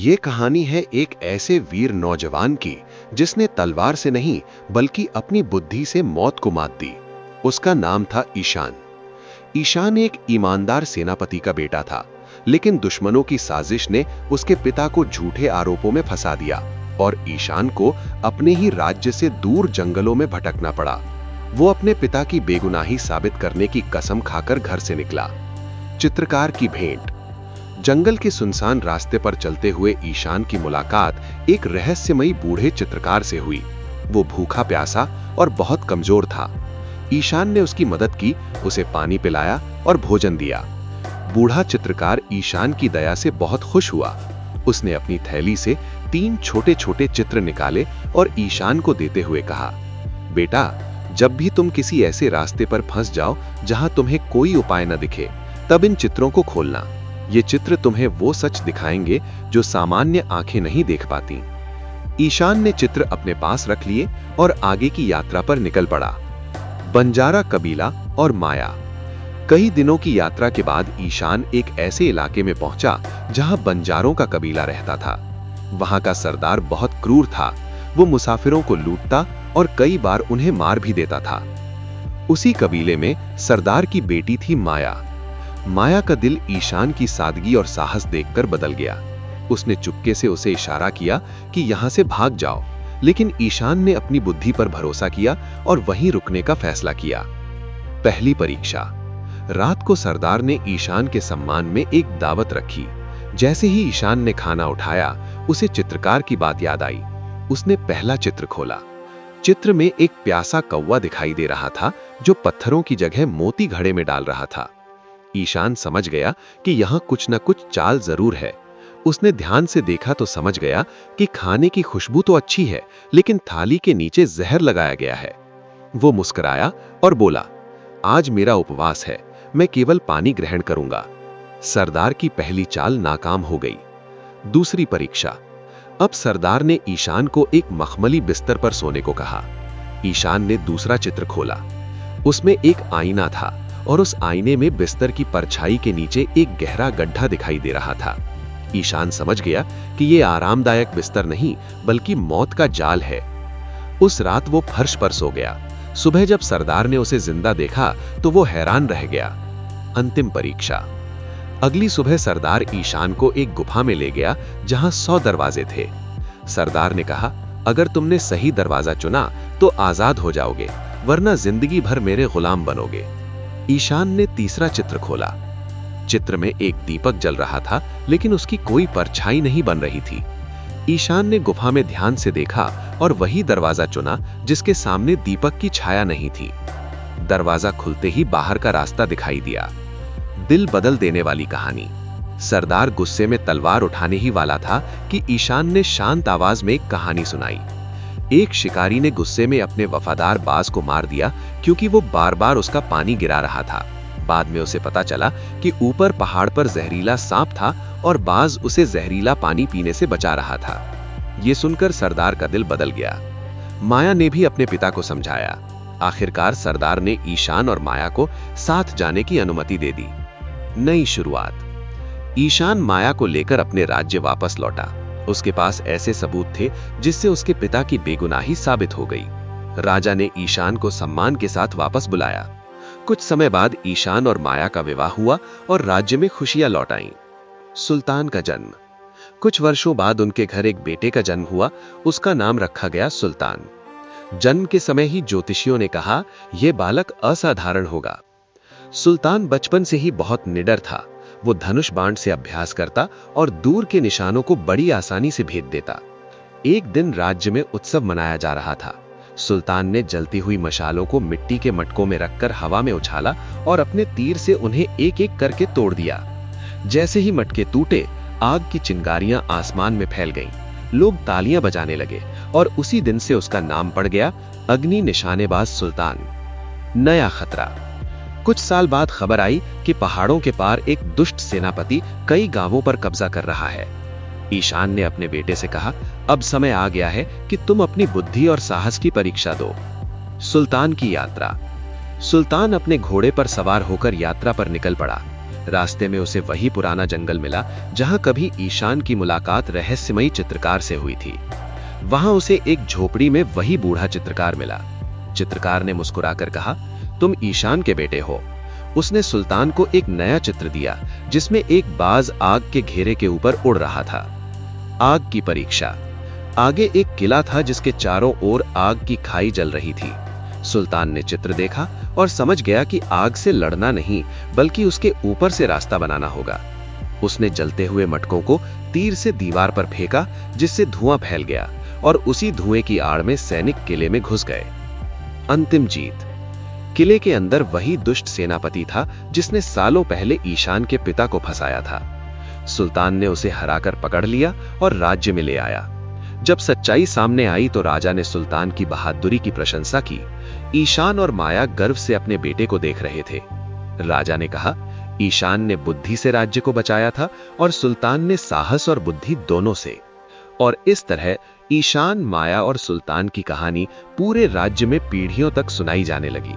ये कहानी है एक ऐसे वीर नौजवान की जिसने तलवार से नहीं बल्कि अपनी बुद्धि से मौत को मात दी। उसका नाम था ईशान। ईशान एक ईमानदार सेनापति का बेटा था, लेकिन दुश्मनों की साजिश ने उसके पिता को झूठे आरोपों में फंसा दिया और ईशान को अपने ही राज्य से दूर जंगलों में भटकना पड़ा। वो अपने पिता की बेगुनाही साबित करने की कसम खाकर घर से निकला। चित्रकार की भेंट। जंगल के सुनसान रास्ते पर चलते हुए ईशान की मुलाकात एक रहस्यमयी बूढ़े चित्रकार से हुई। वो भूखा प्यासा और बहुत कमजोर था। ईशान ने उसकी मदद की, उसे पानी पिलाया और भोजन दिया। बूढ़ा चित्रकार ईशान की दया से बहुत खुश हुआ। उसने अपनी थैली से 3 छोटे-छोटे चित्र निकाले और ईशान को देते हुए कहा, बेटा, जब भी तुम किसी ऐसे रास्ते पर फंस जाओ जहां तुम्हें कोई उपाय न दिखे, तब इन चित्रों को खोलना। ये चित्र तुम्हें वो सच दिखाएंगे जो सामान्य आंखें नहीं देख पाती। ईशान ने चित्र अपने पास रख लिए और आगे की यात्रा पर निकल पड़ा। बंजारा कबीला और माया। कई दिनों की यात्रा के बाद ईशान एक ऐसे इलाके में पहुंचा जहां बंजारों का कबीला रहता था। वहां का सरदार बहुत क्रूर था। वो मुसाफिरों को लूटता और कई बार उन्हें मार भी देता था। उसी कबीले में सरदार की बेटी थी माया। माया का दिल ईशान की सादगी और साहस देखकर बदल गया। उसने चुपके से उसे इशारा किया कि यहां से भाग जाओ, लेकिन ईशान ने अपनी बुद्धि पर भरोसा किया और वहीं रुकने का फैसला किया। पहली परीक्षा। रात को सरदार ने ईशान के सम्मान में एक दावत रखी। जैसे ही ईशान ने खाना उठाया, उसे चित्रकार की बात याद आई। उसने पहला चित्र खोला। चित्र में एक प्यासा कौवा दिखाई दे रहा था जो पत्थरों की जगह मोती घड़े में डाल रहा था। ईशान समझ गया कि यहां कुछ न कुछ चाल जरूर है। उसने ध्यान से देखा तो समझ गया कि खाने की खुशबू तो अच्छी है, लेकिन थाली के नीचे जहर लगाया गया है। वो मुस्कुराया और बोला, आज मेरा उपवास है, मैं केवल पानी ग्रहण करूंगा। सरदार की पहली चाल नाकाम हो गई। दूसरी परीक्षा। अब सरदार ने ईशान को एक मखमली बिस्तर पर सोने को कहा। ईशान ने दूसरा चित्र खोला। उसमें एक आईना था और उस आईने में बिस्तर की परछाई के नीचे एक गहरा गड्ढा दिखाई दे रहा था। ईशान समझ गया कि यह आरामदायक बिस्तर नहीं बल्कि मौत का जाल है। उस रात वो फर्श पर सो गया। सुबह जब सरदार ने उसे जिंदा देखा तो वो हैरान रह गया। अंतिम परीक्षा। अगली सुबह सरदार ईशान को एक गुफा में ले गया जहां 100 दरवाजे थे। सरदार ने कहा, अगर तुमने सही दरवाजा चुना तो आजाद हो जाओगे, वरना जिंदगी भर मेरे गुलाम बनोगे। ईशान ने तीसरा चित्र खोला। चित्र में एक दीपक जल रहा था, लेकिन उसकी कोई परछाई नहीं बन रही थी। ईशान ने गुफा में ध्यान से देखा और वही दरवाजा चुना जिसके सामने दीपक की छाया नहीं थी। दरवाजा खुलते ही बाहर का रास्ता दिखाई दिया। दिल बदल देने वाली कहानी। सरदार गुस्से में तलवार उठाने ही वाला था कि ईशान ने शांत आवाज में एक कहानी सुनाई। एक शिकारी ने गुस्से में अपने वफादार बाज को मार दिया क्योंकि वो बार बार उसका पानी गिरा रहा था। बाद में उसे पता चला कि ऊपर पहाड़ पर जहरीला सांप था और बाज उसे जहरीला पानी पीने से बचा रहा था। ये सुनकर सरदार का दिल बदल गया। माया ने भी अपने पिता को समझाया। आखिरकार सरदार ने ईशान और माया को साथ जाने की अनुमति दे दी। नई शुरुआत। ईशान माया को लेकर अपने राज्य वापस लौटा। उसके पास ऐसे सबूत थे जिससे उसके पिता की बेगुनाही साबित हो गई। राजा ने ईशान को सम्मान के साथ वापस बुलाया। कुछ समय बाद ईशान और माया का विवाह हुआ और राज्य में खुशियां लौट आईं। सुल्तान का जन्म। कुछ वर्षों बाद उनके घर एक बेटे का जन्म हुआ। उसका नाम रखा गया सुल्तान। जन्म के समय ही ज्योतिषियों ने कहा, यह बालक असाधारण होगा। सुल्तान बचपन से ही बहुत निडर था। वो धनुष बाण से अभ्यास करता और दूर के निशानों को बड़ी आसानी से भेद देता। एक दिन राज्य में उत्सव मनाया जा रहा था। सुल्तान ने जलती हुई मशालों को मिट्टी के मटकों में रखकर हवा में उछाला और अपने तीर से उन्हें एक एक करके तोड़ दिया। जैसे ही मटके टूटे, आग की चिंगारियां आसमान में फैल गईं। लोग तालियां बजाने लगे और उसी दिन से उसका नाम पड़ गया अग्नि निशानेबाज सुल्तान। नया खतरा। कुछ साल बाद खबर आई कि पहाड़ों के पार एक दुष्ट सेनापति कई गांवों पर कब्जा कर रहा है। ईशान ने अपने बेटे से कहा, अब समय आ गया है कि तुम अपनी बुद्धि और साहस की परीक्षा दो। सुल्तान की यात्रा। सुल्तान अपने घोड़े पर सवार होकर यात्रा पर निकल पड़ा। रास्ते में उसे वही पुराना जंगल मिला जहां कभी ईशान की मुलाकात रहस्यमयी चित्रकार से हुई थी। वहां उसे एक झोपड़ी में वही बूढ़ा चित्रकार मिला। चित्रकार ने मुस्कुराकर कहा, तुम ईशान के बेटे हो। उसने सुल्तान को एक नया चित्र दिया जिसमें एक बाज आग के घेरे के ऊपर उड़ रहा था। आग की परीक्षा। आगे एक किला था जिसके चारों ओर आग की खाई जल रही थी। सुल्तान ने चित्र देखा और समझ गया कि आग से लड़ना नहीं बल्कि उसके ऊपर से रास्ता बनाना होगा। उसने जलते हुए मटकों को तीर से दीवार पर फेंका जिससे धुआं फैल गया और उसी धुएं की आड़ में सैनिक किले में घुस गए। अंतिम जीत। किले के अंदर वही दुष्ट सेनापति था जिसने सालों पहले ईशान के पिता को फंसाया था। सुल्तान ने उसे हराकर पकड़ लिया और राज्य में ले आया। जब सच्चाई सामने आई तो राजा ने सुल्तान की बहादुरी की प्रशंसा की। ईशान और माया गर्व से अपने बेटे को देख रहे थे। राजा ने कहा, ईशान ने बुद्धि से राज्य को बचाया था और सुल्तान ने साहस और बुद्धि दोनों से। और इस तरह ईशान, माया और सुल्तान की कहानी पूरे राज्य में पीढ़ियों तक सुनाई जाने लगी।